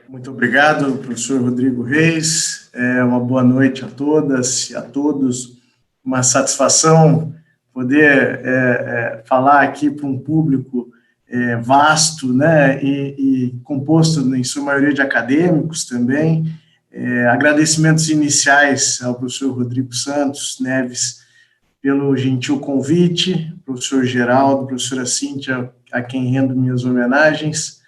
Muito obrigado, professor Rodrigo Reis. Uma boa noite a todas e a todos. Uma satisfação poder falar aqui para um público vasto, né, e composto, em sua maioria, de acadêmicos também. Agradecimentos iniciais ao professor Rodrigo Santos Neves pelo gentil convite, professor Geraldo, professora Cíntia, a quem rendo minhas homenagens,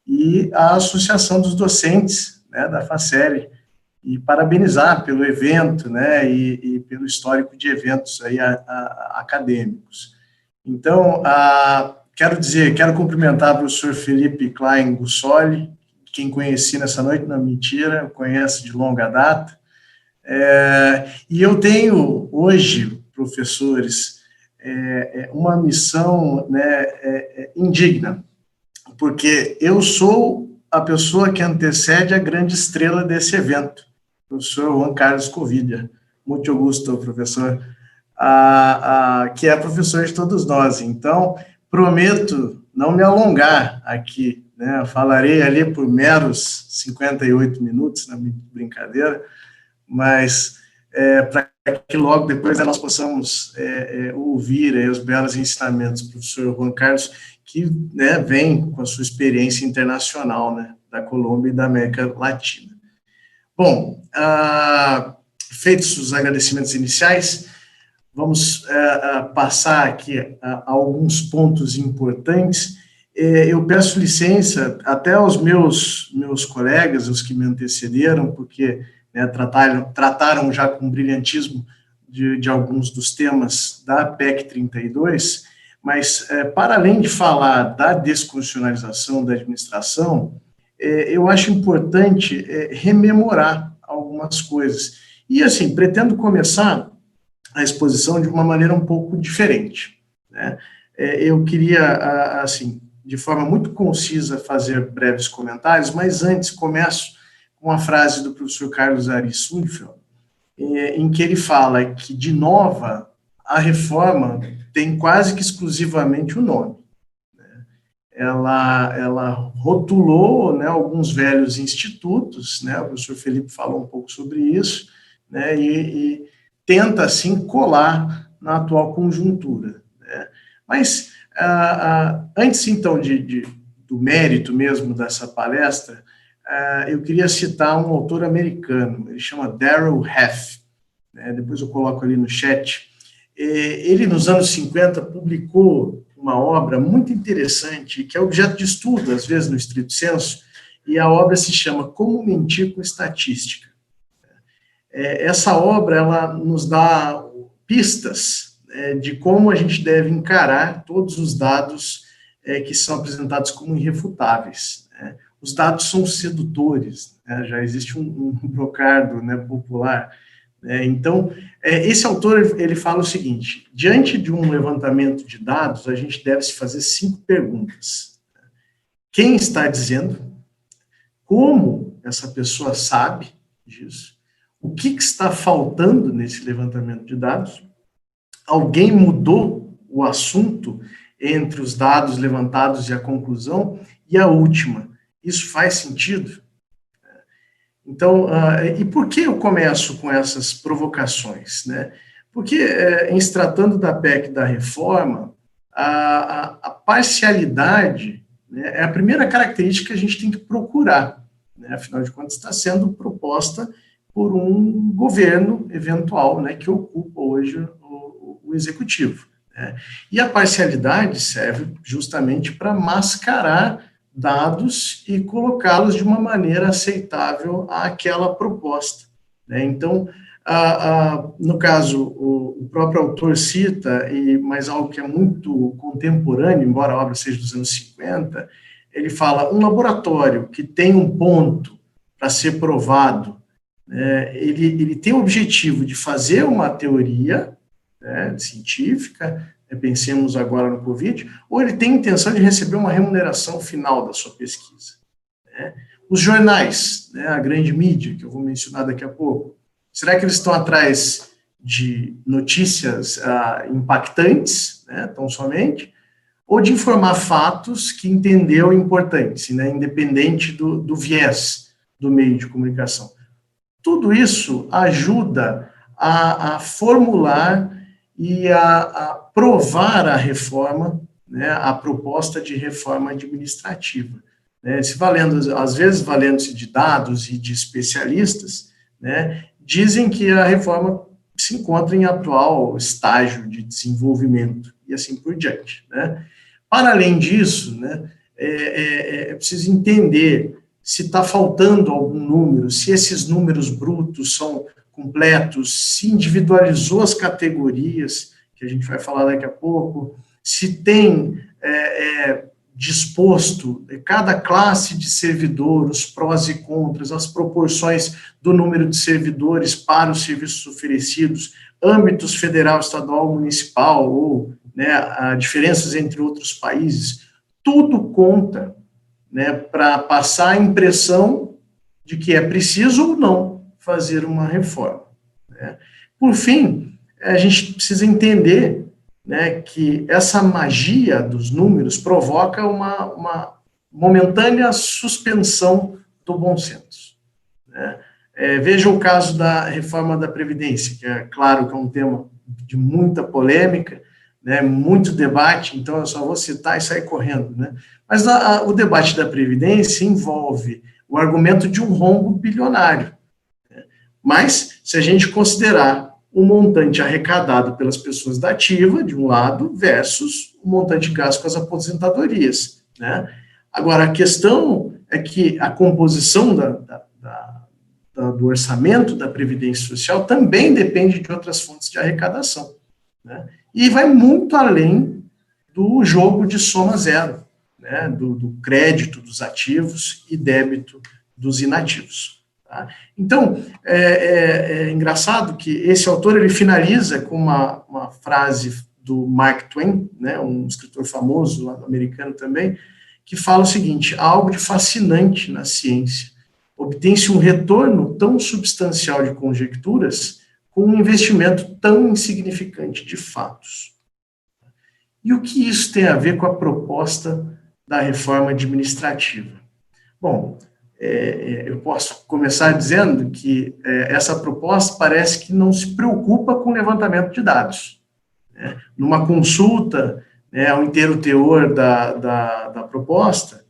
e a Associação dos Docentes, né, da FACEL, e parabenizar pelo evento, né, e pelo histórico de eventos aí acadêmicos. Então, quero cumprimentar o professor Felipe Klein Gussoli, quem conheci nessa noite, não, mentira, conheço de longa data, e eu tenho hoje, professores, uma missão, né, indigna, porque eu sou a pessoa que antecede a grande estrela desse evento, o professor Juan Carlos Covidia. Muito gusto, professor, que é professor de todos nós. Então, prometo não me alongar aqui, né? Eu falarei ali por meros 58 minutos, na brincadeira, mas para que logo depois nós possamos ouvir os belos ensinamentos do professor Juan Carlos, que, né, vem com a sua experiência internacional, né, da Colômbia e da América Latina. Bom, feitos os agradecimentos iniciais, vamos passar aqui a alguns pontos importantes. Eu peço licença até aos meus colegas, os que me antecederam, porque, né, trataram já com brilhantismo de alguns dos temas da PEC 32, mas, para além de falar da desconstitucionalização da administração, eu acho importante rememorar algumas coisas. E, assim, pretendo começar a exposição de uma maneira um pouco diferente, né? Eu queria, assim, de forma muito concisa, fazer breves comentários, mas antes começo com a frase do professor Carlos Ari Sundfeld, em que ele fala que, de nova, a reforma tem quase que exclusivamente o nome, né? Ela rotulou, né, alguns velhos institutos, né, o professor Felipe falou um pouco sobre isso, né, e tenta, assim, colar na atual conjuntura, né? Mas, antes, então, do mérito mesmo dessa palestra, eu queria citar um autor americano, ele chama Darrell Heff, né, depois eu coloco ali no chat. Ele, nos anos 50, publicou uma obra muito interessante, que é objeto de estudo, às vezes, no estrito senso, e a obra se chama Como Mentir com Estatística. Essa obra, ela nos dá pistas de como a gente deve encarar todos os dados que são apresentados como irrefutáveis, né? Os dados são sedutores, né? Já existe um brocardo, né, popular. Então, esse autor, ele fala o seguinte: diante de um levantamento de dados, a gente deve se fazer 5 perguntas. Quem está dizendo? Como essa pessoa sabe disso? O que está faltando nesse levantamento de dados? Alguém mudou o assunto entre os dados levantados e a conclusão? E a última, isso faz sentido? Então, e por que eu começo com essas provocações, né? Porque, em se tratando da PEC da reforma, a parcialidade, né, é a primeira característica que a gente tem que procurar, né? Afinal de contas, está sendo proposta por um governo eventual, né, que ocupa hoje o executivo, né? E a parcialidade serve justamente para mascarar dados e colocá-los de uma maneira aceitável àquela proposta, né? Então, no caso, o próprio autor cita, mas algo que é muito contemporâneo, embora a obra seja dos anos 50, ele fala: um laboratório que tem um ponto para ser provado, ele tem o objetivo de fazer uma teoria, né, científica, pensemos agora no Covid, ou ele tem intenção de receber uma remuneração final da sua pesquisa, né? Os jornais, né, a grande mídia, que eu vou mencionar daqui a pouco, será que eles estão atrás de notícias impactantes, né, tão somente, ou de informar fatos que entendeu importantes, né, independente do viés do meio de comunicação. Tudo isso ajuda a formular e a provar a reforma, né, a proposta de reforma administrativa. Né, às vezes, valendo-se de dados e de especialistas, né, dizem que a reforma se encontra em atual estágio de desenvolvimento, e assim por diante. Né. Para além disso, né, é preciso entender se está faltando algum número, se esses números brutos são completos, se individualizou as categorias, que a gente vai falar daqui a pouco, se tem disposto cada classe de servidor, os prós e contras, as proporções do número de servidores para os serviços oferecidos, âmbitos federal, estadual, municipal, ou, né, diferenças entre outros países, tudo conta, né, para passar a impressão de que é preciso ou não fazer uma reforma. Né. Por fim, a gente precisa entender, né, que essa magia dos números provoca uma momentânea suspensão do bom senso. Né. Veja o caso da reforma da Previdência, que é claro que é um tema de muita polêmica, né, muito debate, então eu só vou citar e sair correndo, né? Mas o debate da Previdência envolve o argumento de um rombo bilionário. Né? Mas, se a gente considerar o montante arrecadado pelas pessoas da ativa, de um lado, versus o montante gasto com as aposentadorias. Né? Agora, a questão é que a composição do orçamento da Previdência Social também depende de outras fontes de arrecadação. Né? E vai muito além do jogo de soma zero, né? do crédito dos ativos e débito dos inativos. Tá? Então, é engraçado que esse autor ele finaliza com uma frase do Mark Twain, né? Um escritor famoso, americano também, que fala o seguinte: há algo de fascinante na ciência. Obtém-se um retorno tão substancial de conjecturas com um investimento tão insignificante de fatos. E o que isso tem a ver com a proposta da reforma administrativa? Bom, eu posso começar dizendo que essa proposta parece que não se preocupa com o levantamento de dados. Né? Numa consulta ao inteiro teor da proposta,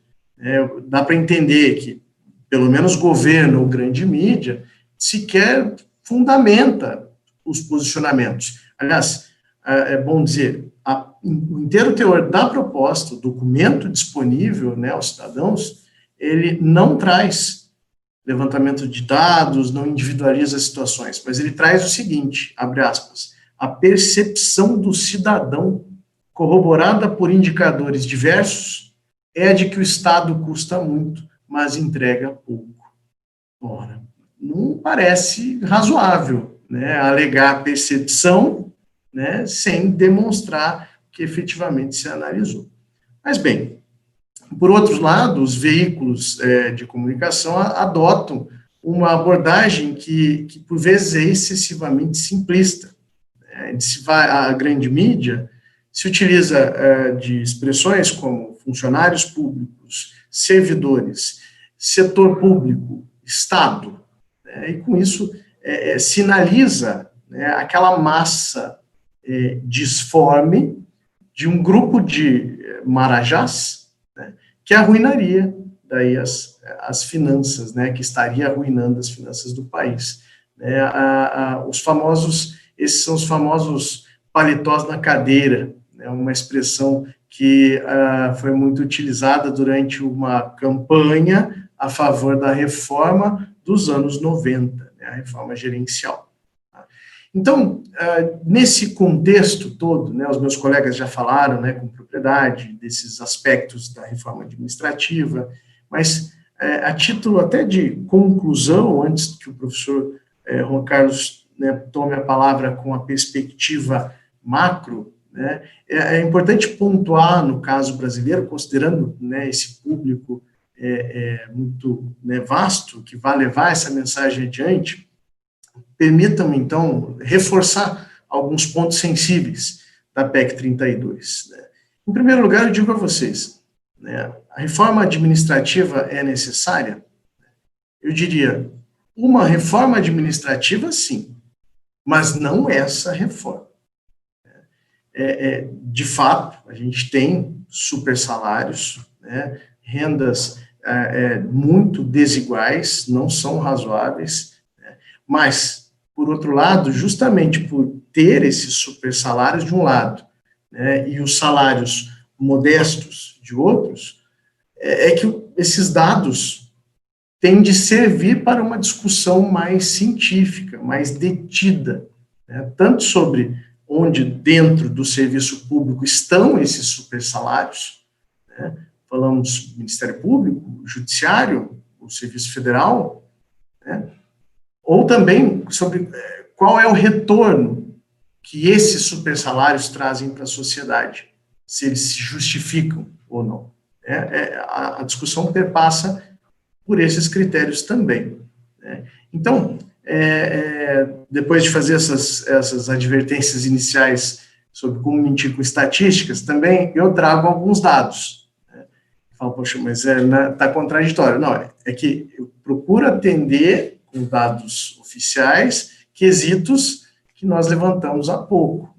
dá para entender que, pelo menos governo ou grande mídia, sequer fundamenta os posicionamentos. Aliás, é bom dizer, o inteiro teor da proposta, o documento disponível, né, aos cidadãos, ele não traz levantamento de dados, não individualiza as situações, mas ele traz o seguinte, abre aspas, a percepção do cidadão, corroborada por indicadores diversos, é a de que o Estado custa muito, mas entrega pouco. Ora, não parece razoável, né, alegar percepção, né, sem demonstrar que efetivamente se analisou. Mas, bem, por outro lado, os veículos de comunicação adotam uma abordagem que por vezes é excessivamente simplista. A grande mídia se utiliza de expressões como funcionários públicos, servidores, setor público, Estado, né, e com isso sinaliza, né, aquela massa disforme de um grupo de marajás, né, que arruinaria daí as finanças, né, que estaria arruinando as finanças do país. Esses são os famosos paletós na cadeira, né, uma expressão que foi muito utilizada durante uma campanha a favor da reforma dos anos 90, né, a reforma gerencial. Então, nesse contexto todo, né, os meus colegas já falaram, né, com propriedade desses aspectos da reforma administrativa, mas a título até de conclusão, antes que o professor Juan Carlos, né, tome a palavra com a perspectiva macro, né, é importante pontuar, no caso brasileiro, considerando, né, esse público muito, né, vasto, que vai levar essa mensagem adiante, permitam, então, reforçar alguns pontos sensíveis da PEC 32. Né. Em primeiro lugar, eu digo a vocês, né, a reforma administrativa é necessária? Eu diria, uma reforma administrativa, sim, mas não essa reforma. De fato, a gente tem super salários, né, rendas muito desiguais, não são razoáveis, né, mas, por outro lado, justamente por ter esses super salários de um lado, né, e os salários modestos de outros, que esses dados têm de servir para uma discussão mais científica, mais detida, né, tanto sobre onde dentro do serviço público estão esses supersalários, né? Falamos Ministério Público, Judiciário, o Serviço Federal, né? Ou também sobre qual é o retorno que esses supersalários trazem para a sociedade, se eles se justificam ou não. A discussão perpassa por esses critérios também, né? Então, depois de fazer essas advertências iniciais sobre como mentir com estatísticas, também eu trago alguns dados. Né? Falo, poxa, mas está contraditório. Não, é que eu procuro atender com dados oficiais quesitos que nós levantamos há pouco.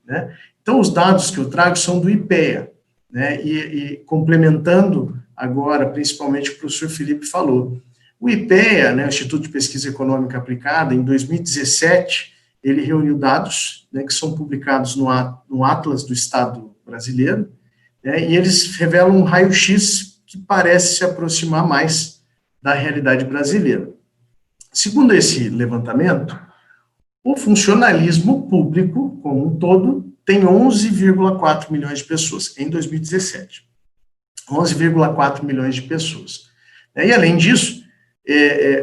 Né? Então, os dados que eu trago são do IPEA, né? E complementando agora, principalmente o que o professor Felipe falou. O IPEA, né, o Instituto de Pesquisa Econômica Aplicada, em 2017, ele reuniu dados, né, que são publicados no Atlas do Estado brasileiro, né, e eles revelam um raio-x que parece se aproximar mais da realidade brasileira. Segundo esse levantamento, o funcionalismo público, como um todo, tem 11,4 milhões de pessoas em 2017. 11,4 milhões de pessoas. E, além disso,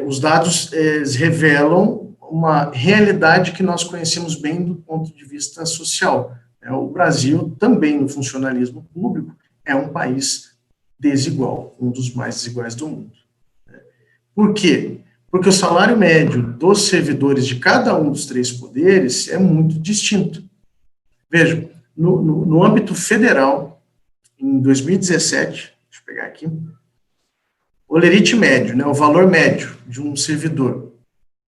os dados revelam uma realidade que nós conhecemos bem do ponto de vista social. O Brasil, também no funcionalismo público, é um país desigual, um dos mais desiguais do mundo. Por quê? Porque o salário médio dos servidores de cada um dos três poderes é muito distinto. Vejam, no âmbito federal, em 2017, deixa eu pegar aqui, o lerite médio, né, o valor médio de um servidor,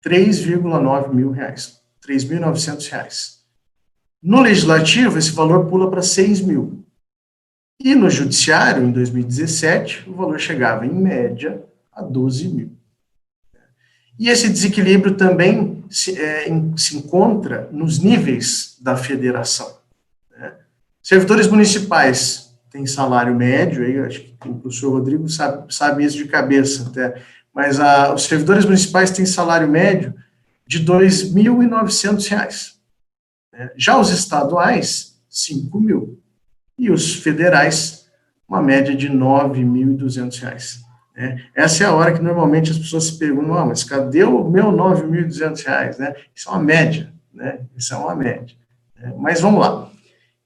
3,9 mil reais, 3.900 reais. No legislativo, esse valor pula para 6 mil. E no judiciário, em 2017, o valor chegava, em média, a 12 mil. E esse desequilíbrio também se encontra nos níveis da federação. Né? Servidores municipais têm salário médio, aí, acho que o professor Rodrigo sabe isso de cabeça até, mas os servidores municipais têm salário médio de R$ 2.900. Né? Já os estaduais, 5 mil. E os federais, uma média de R$ 9.200. Né? Essa é a hora que normalmente as pessoas se perguntam, mas cadê o meu R$ 9.200? Né? Isso é uma média, né? Isso é uma média. Mas vamos lá.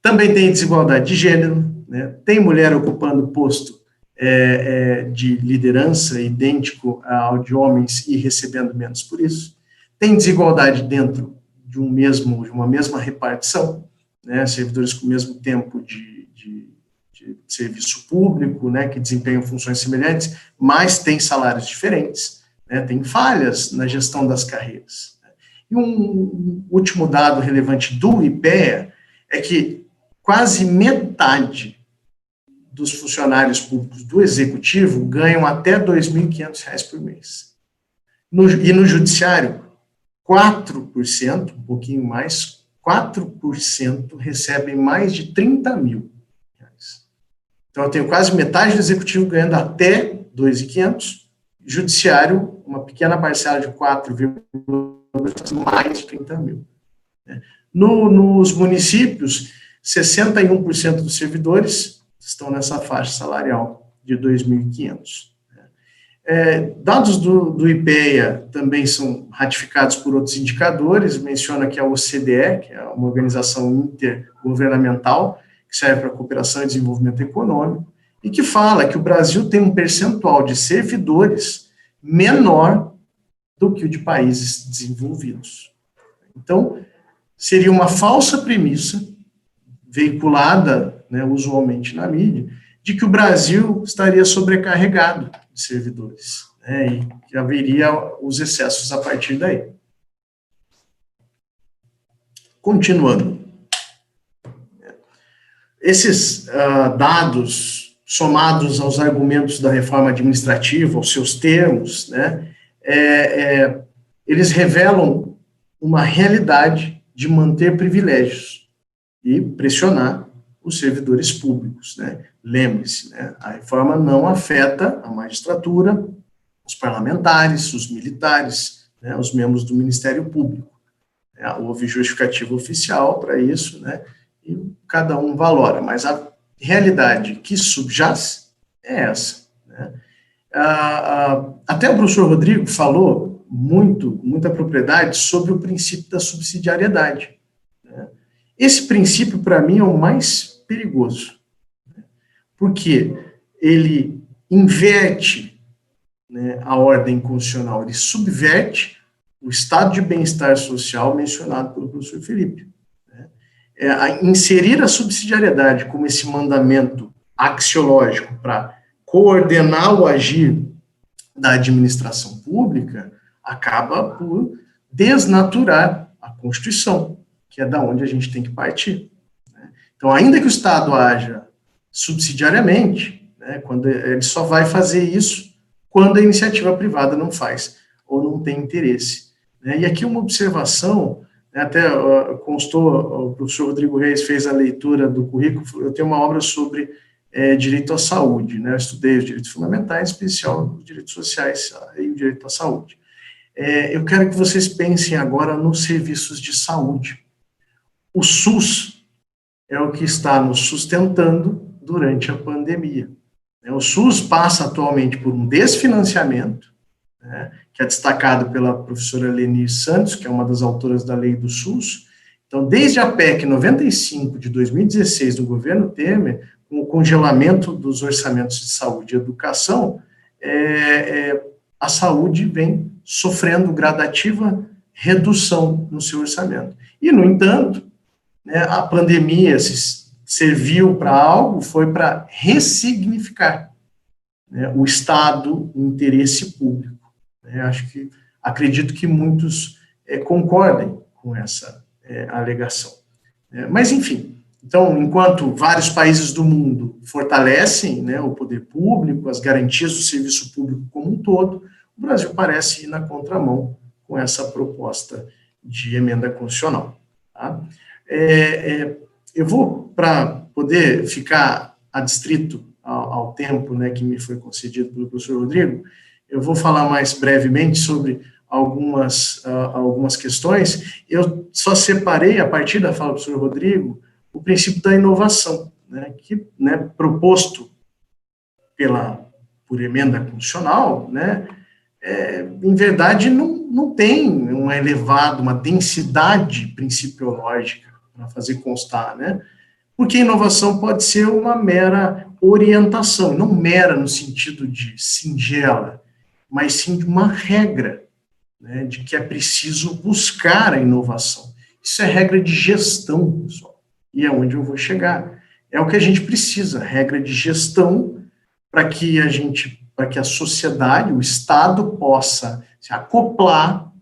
Também tem desigualdade de gênero, né? Tem mulher ocupando posto de liderança idêntico ao de homens e recebendo menos por isso. Tem desigualdade dentro de uma mesma repartição, né? Servidores com o mesmo tempo de serviço público, né, que desempenham funções semelhantes, mas têm salários diferentes, né, tem falhas na gestão das carreiras. E um último dado relevante do IPEA é que quase metade dos funcionários públicos do Executivo ganham até R$ 2.500 por mês. E no Judiciário, 4%, um pouquinho mais, 4% recebem mais de 30 mil. Então, eu tenho quase metade do Executivo ganhando até R$ 2.500, Judiciário, uma pequena parcela de 4,2, mais de 30 mil. Nos municípios, 61% dos servidores estão nessa faixa salarial de R$ 2.500. Dados do IPEA também são ratificados por outros indicadores, menciona que a OCDE, que é uma organização intergovernamental, que serve para cooperação e desenvolvimento econômico, e que fala que o Brasil tem um percentual de servidores menor do que o de países desenvolvidos. Então, seria uma falsa premissa, veiculada, né, usualmente na mídia, de que o Brasil estaria sobrecarregado de servidores. né, e que haveria os excessos a partir daí. Continuando. Esses dados, somados aos argumentos da reforma administrativa, aos seus termos, né, eles revelam uma realidade de manter privilégios e pressionar os servidores públicos, né? Lembre-se, né, a reforma não afeta a magistratura, os parlamentares, os militares, né, os membros do Ministério Público. Houve justificativa oficial para isso, né, e cada um valora, mas a realidade que subjaz é essa, né? Até o professor Rodrigo falou muita propriedade sobre o princípio da subsidiariedade, né? Esse princípio, para mim, é o mais perigoso, né, porque ele inverte, né, a ordem constitucional, ele subverte o estado de bem-estar social mencionado pelo professor Felipe. Inserir a subsidiariedade como esse mandamento axiológico para coordenar o agir da administração pública acaba por desnaturar a Constituição, que é da onde a gente tem que partir. Então, ainda que o Estado haja subsidiariamente, né, quando ele só vai fazer isso quando a iniciativa privada não faz ou não tem interesse. E aqui uma observação, até constou, o professor Rodrigo Reis fez a leitura do currículo, eu tenho uma obra sobre direito à saúde, né? Eu estudei os direitos fundamentais, em especial os direitos sociais e o direito à saúde. Eu quero que vocês pensem agora nos serviços de saúde. O SUS é o que está nos sustentando durante a pandemia. O SUS passa atualmente por um desfinanciamento, né, que é destacado pela professora Leni Santos, que é uma das autoras da lei do SUS. Então, desde a PEC 95 de 2016 do governo Temer, com o congelamento dos orçamentos de saúde e educação, a saúde vem sofrendo gradativa redução no seu orçamento. E, no entanto, né, a pandemia serviu para algo, foi para ressignificar, né, o Estado, o interesse público. Acredito que muitos concordem com essa alegação. Mas, enfim, então, enquanto vários países do mundo fortalecem, né, o poder público, as garantias do serviço público como um todo, o Brasil parece ir na contramão com essa proposta de emenda constitucional. Tá? Eu vou, para poder ficar adstrito ao tempo, né, que me foi concedido pelo professor Rodrigo, eu vou falar mais brevemente sobre algumas questões. Eu só separei, a partir da fala do professor Rodrigo, o princípio da inovação, né, que, né, proposto por emenda constitucional, né, em verdade não tem uma densidade principiológica para fazer constar, né, porque a inovação pode ser uma mera orientação, não mera no sentido de singela, mas sim de uma regra, né, de que é preciso buscar a inovação. Isso é regra de gestão, pessoal, e é onde eu vou chegar. É o que a gente precisa, regra de gestão, para que a sociedade, o Estado, possa se acoplar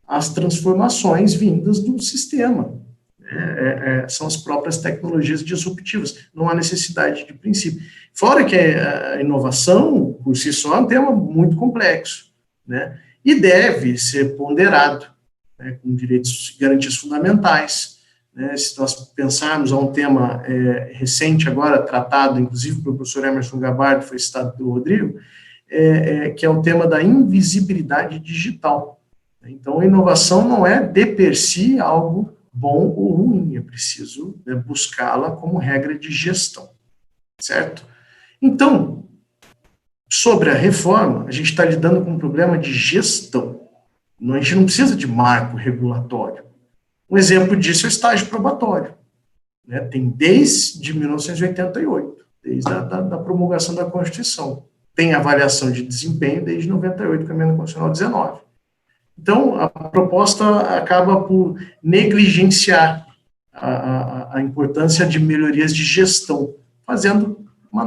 às transformações vindas do sistema. São as próprias tecnologias disruptivas, não há necessidade de princípio. Fora que a inovação, por si só, é um tema muito complexo, né, e deve ser ponderado, né, com direitos e garantias fundamentais, né. Se nós pensarmos a um tema recente agora, tratado, inclusive, pelo professor Emerson Gabardo, foi citado pelo Rodrigo, que é o tema da invisibilidade digital. Então, a inovação não é, de per si, algo bom ou ruim, é preciso, né, buscá-la como regra de gestão, certo? Então, sobre a reforma, a gente está lidando com um problema de gestão. A gente não precisa de marco regulatório. Um exemplo disso é o estágio probatório, né? Tem desde 1988, desde a promulgação da Constituição. Tem avaliação de desempenho desde 98, com a emenda constitucional 19. Então, a proposta acaba por negligenciar a importância de melhorias de gestão, fazendo um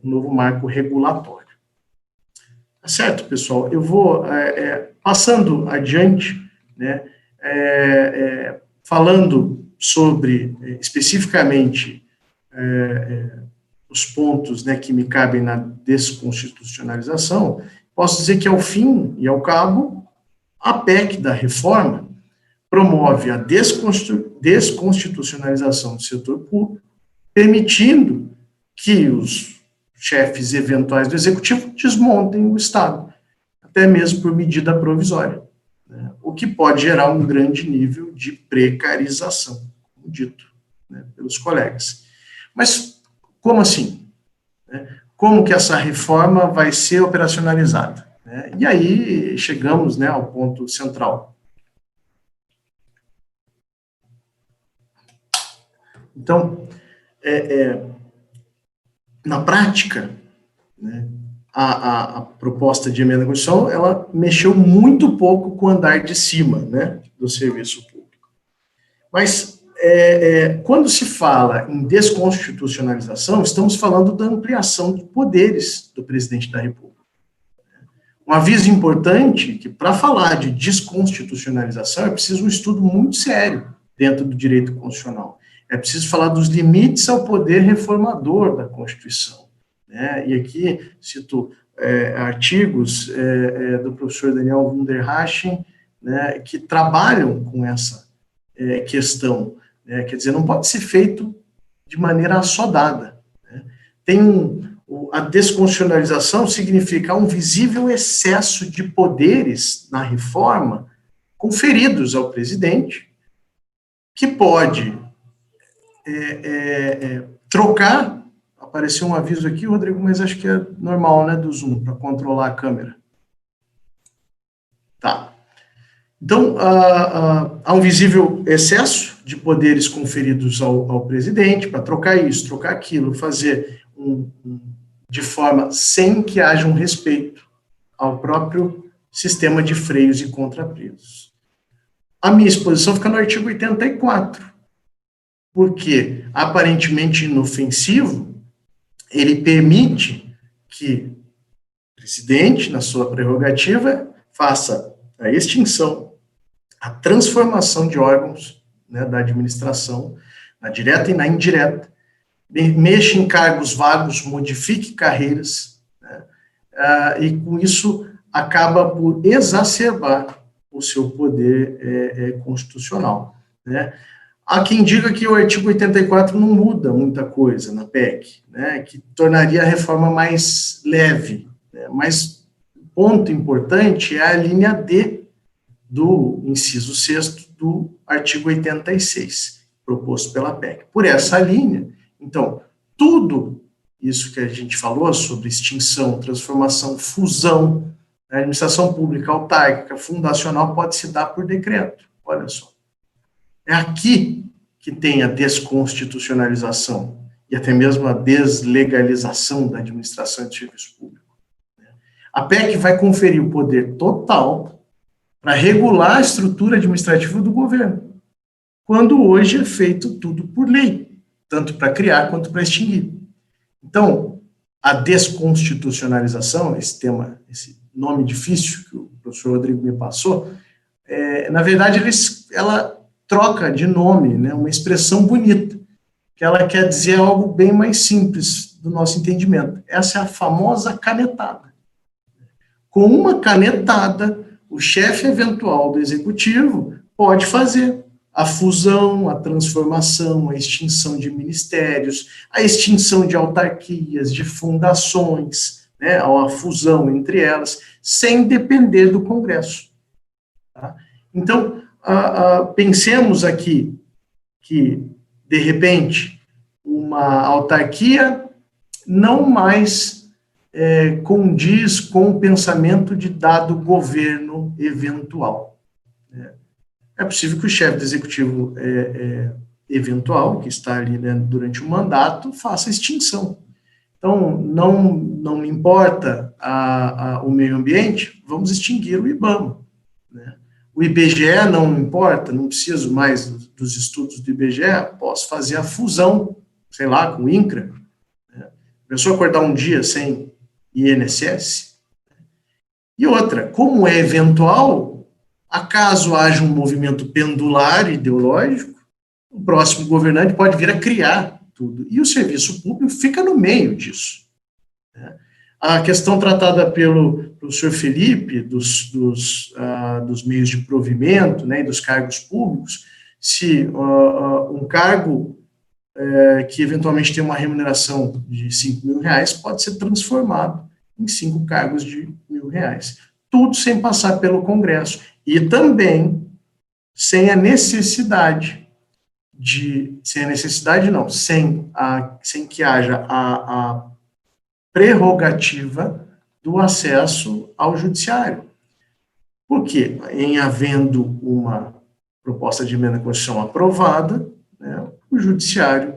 novo marco regulatório. Certo, pessoal. Eu vou passando adiante, né, falando sobre especificamente os pontos, né, que me cabem na desconstitucionalização. Posso dizer que, ao fim e ao cabo, a PEC da reforma promove a desconstitucionalização do setor público, permitindo que os chefes eventuais do executivo desmontem o Estado, até mesmo por medida provisória, né? O que pode gerar um grande nível de precarização, como dito, né, pelos colegas. Mas como assim? Como que essa reforma vai ser operacionalizada? E aí chegamos, né, ao ponto central. Então, na prática, né, a proposta de emenda à Constituição, ela mexeu muito pouco com o andar de cima, né, do serviço público. Mas, quando se fala em desconstitucionalização, estamos falando da ampliação de poderes do presidente da República. Um aviso importante que, para falar de desconstitucionalização, é preciso um estudo muito sério dentro do direito constitucional. É preciso falar dos limites ao poder reformador da Constituição, né? E aqui cito artigos do professor Daniel Wunderhaching, né, que trabalham com essa questão, né? Quer dizer, não pode ser feito de maneira assodada, né? A desconstitucionalização significa um visível excesso de poderes na reforma conferidos ao presidente, que pode trocar. Apareceu um aviso aqui, Rodrigo, mas acho que é normal, né, do Zoom, para controlar a câmera. Tá. Então, há um visível excesso de poderes conferidos ao presidente para trocar isso, trocar aquilo, fazer de forma sem que haja um respeito ao próprio sistema de freios e contrapesos. A minha exposição fica no artigo 84, porque, aparentemente inofensivo, ele permite que o presidente, na sua prerrogativa, faça a extinção, a transformação de órgãos, né, da administração, na direta e na indireta, mexa em cargos vagos, modifique carreiras, né, e com isso acaba por exacerbar o seu poder constitucional, né. Há quem diga que o artigo 84 não muda muita coisa na PEC, né, que tornaria a reforma mais leve, né, mas o ponto importante é a linha D do inciso 6º do artigo 86, proposto pela PEC. Por essa linha, então, tudo isso que a gente falou sobre extinção, transformação, fusão, a administração pública, autárquica, fundacional, pode se dar por decreto. Olha só. É aqui que tem a desconstitucionalização e até mesmo a deslegalização da administração de serviço público. A PEC vai conferir o poder total para regular a estrutura administrativa do governo, quando hoje é feito tudo por lei, tanto para criar quanto para extinguir. Então, a desconstitucionalização, esse nome difícil que o professor Rodrigo me passou, na verdade, ela troca de nome, né, uma expressão bonita, que ela quer dizer algo bem mais simples do nosso entendimento. Essa é a famosa canetada. Com uma canetada, o chefe eventual do executivo pode fazer a fusão, a transformação, a extinção de ministérios, a extinção de autarquias, de fundações, né, a fusão entre elas, sem depender do Congresso. Tá? Então, pensemos aqui que, de repente, uma autarquia não mais condiz com o pensamento de dado governo eventual. É possível que o chefe do executivo eventual, que está ali, né, durante o mandato, faça extinção. Então, não me importa o meio ambiente, vamos extinguir o IBAMA, né? O IBGE não me importa, não preciso mais dos estudos do IBGE, posso fazer a fusão, sei lá, com o INCRA. Né? A pessoa acordar um dia sem INSS. E outra, como é eventual, acaso haja um movimento pendular ideológico, o próximo governante pode vir a criar tudo. E o serviço público fica no meio disso. Né? A questão tratada pelo professor Felipe, dos meios de provimento, né, e dos cargos públicos, se um cargo que eventualmente tem uma remuneração de R$ 5.000 pode ser transformado em 5 cargos de R$ 1.000. Tudo sem passar pelo Congresso. E também sem a necessidade sem que haja a prerrogativa do acesso ao judiciário. Porque, em havendo uma proposta de emenda à Constituição aprovada, né, o judiciário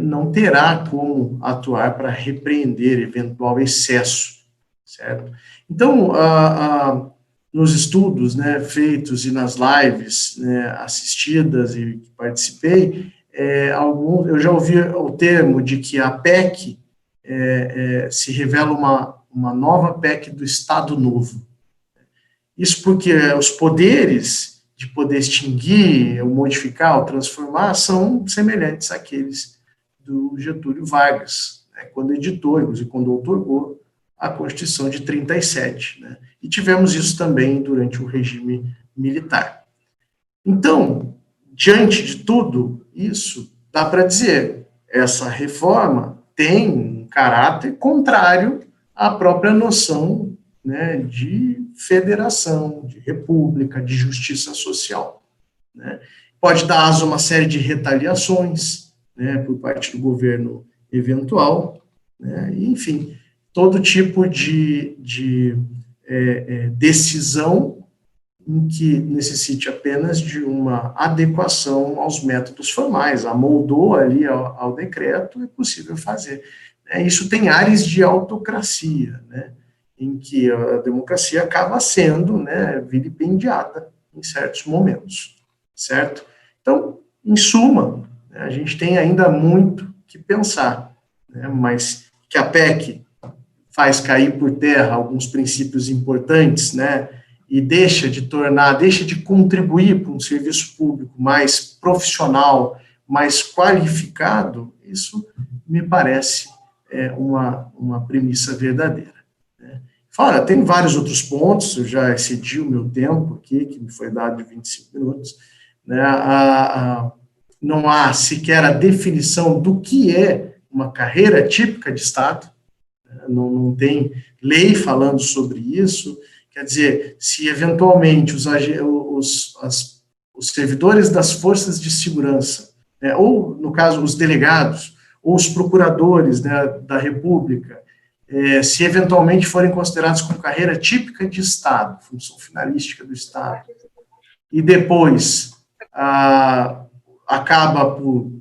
não terá como atuar para repreender eventual excesso, certo? Então, nos estudos, né, feitos e nas lives, né, assistidas e que participei, eu já ouvi o termo de que a PEC se revela uma nova PEC do Estado Novo. Isso porque os poderes de poder extinguir, ou modificar, ou transformar, são semelhantes àqueles do Getúlio Vargas, né, quando editou, inclusive quando outorgou a Constituição de 37, né, e tivemos isso também durante o regime militar. Então, diante de tudo isso, dá para dizer, essa reforma tem um caráter contrário à própria noção, né, de federação, de república, de justiça social. Né? Pode dar aso a uma série de retaliações, né, por parte do governo eventual, né, e, enfim, todo tipo de decisão em que necessite apenas de uma adequação aos métodos formais, amoldou ali ao decreto, é possível fazer. Isso tem áreas de autocracia, né, em que a democracia acaba sendo, né, vilipendiada em certos momentos, certo? Então, em suma, a gente tem ainda muito que pensar, né, mas que a PEC faz cair por terra alguns princípios importantes, né, e deixa de contribuir para um serviço público mais profissional, mais qualificado, isso me parece uma premissa verdadeira. Né. Fora, tem vários outros pontos, eu já excedi o meu tempo aqui, que me foi dado de 25 minutos, né, não há sequer a definição do que é uma carreira típica de Estado, não tem lei falando sobre isso. Quer dizer, se eventualmente os servidores das forças de segurança, né, ou, no caso, os delegados, ou os procuradores, né, da República, se eventualmente forem considerados como carreira típica de Estado, função finalística do Estado, e depois acaba por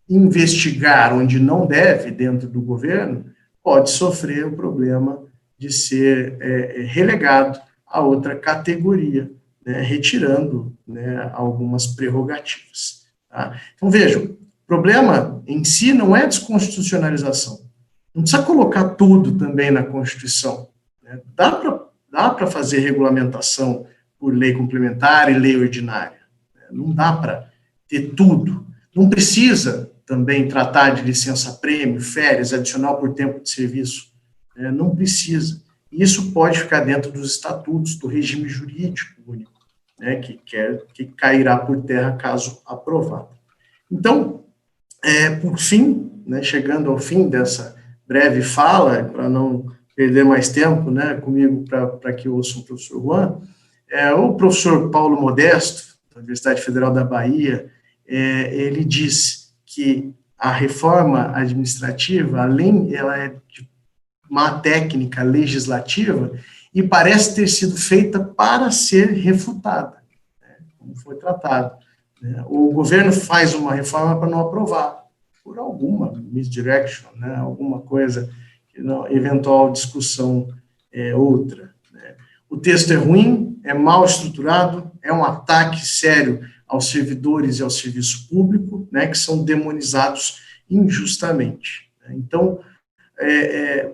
investigar onde não deve dentro do governo, pode sofrer o problema de ser relegado a outra categoria, né, retirando, né, algumas prerrogativas. Tá? Então, vejam, o problema em si não é desconstitucionalização. Não precisa colocar tudo também na Constituição. Né? Dá para fazer regulamentação por lei complementar e lei ordinária. Né? Não dá para ter tudo. Não precisa também tratar de licença-prêmio, férias, adicional por tempo de serviço. Não precisa. Isso pode ficar dentro dos estatutos, do regime jurídico único, né, que cairá por terra caso aprovado. Então, por fim, né, chegando ao fim dessa breve fala, para não perder mais tempo, né, comigo, para que ouçam o professor Juan, o professor Paulo Modesto, da Universidade Federal da Bahia, ele diz que a reforma administrativa, ela é de má técnica legislativa e parece ter sido feita para ser refutada, né, como foi tratado. Né. O governo faz uma reforma para não aprovar, por alguma misdirection, né, alguma coisa, eventual discussão outra. Né. O texto é ruim, é mal estruturado, é um ataque sério aos servidores e ao serviço público, né, que são demonizados injustamente. Então,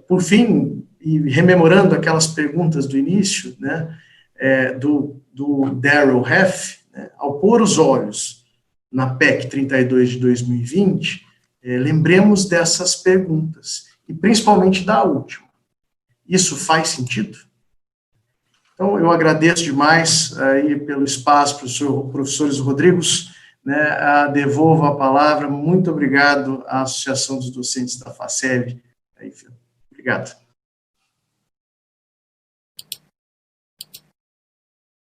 por fim, e rememorando aquelas perguntas do início, né, do Darrell Heff, né, ao pôr os olhos na PEC 32 de 2020, lembremos dessas perguntas, e principalmente da última. Isso faz sentido? Então, eu agradeço demais aí pelo espaço, professores Rodrigos, né, devolvo a palavra, muito obrigado à Associação dos Docentes da FACEV. Obrigado.